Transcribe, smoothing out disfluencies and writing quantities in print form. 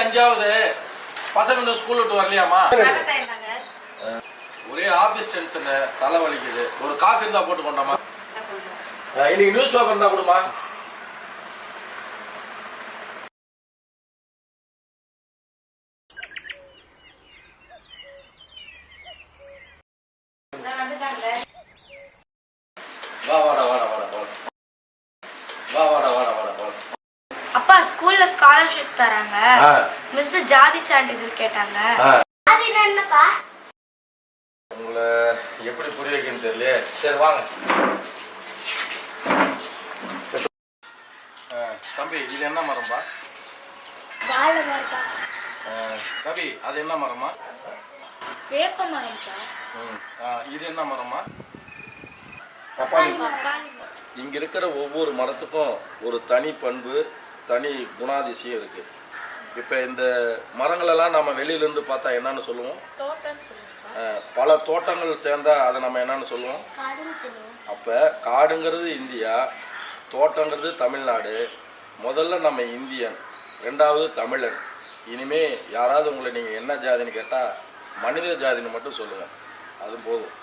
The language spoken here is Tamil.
5வது பசங்க இன்னும் ஸ்கூல் விட்டு வரலையாமா? ஒரே ஆபீஸ் டென்ஷன், தலை வலிக்குது. ஒரு காஃபி இருந்தா போட்டு கொண்டாமா? இன்னைக்கு நியூஸ் பேப்பர் இருந்தா கொடுமா? அப்பா ஸ்கூல்ல ஸ்காலர்ஷிப் தராங்க. மிஸ் ஜாதி சான்றிதழ் கேட்டாங்க. அது என்னப்பா? உங்களை எப்படி புரிய வைக்கணும்னு தெரியல. சரி வாங்க. தம்பி இது என்ன மரம்பா? வாழை மரம்பா. கவி அது என்ன மரமா? வேப்ப மரம்பா. இது என்ன மரமா? பப்பாளி. இங்க இருக்கிற ஒவ்வொரு மரத்துக்கும் ஒரு தனி பண்பு, தனி குணாதிசயம் இருக்கு. இப்ப இந்த மரங்களெல்லாம் நம்ம வெளியிலேருந்து பார்த்தா என்னன்னு சொல்லுவோம்? பல தோட்டங்கள் சேர்ந்தா அதை நம்ம என்னன்னு சொல்லுவோம்? அப்ப காடுங்கிறது இந்தியா, தோட்டங்கிறது தமிழ்நாடு. முதல்ல நம்ம இந்தியன், ரெண்டாவது தமிழன். இனிமே யாராவது உங்களை நீங்க என்ன ஜாதின்னு கேட்டா மனித ஜாதின்னு மட்டும் சொல்லுங்க, அது போதும்.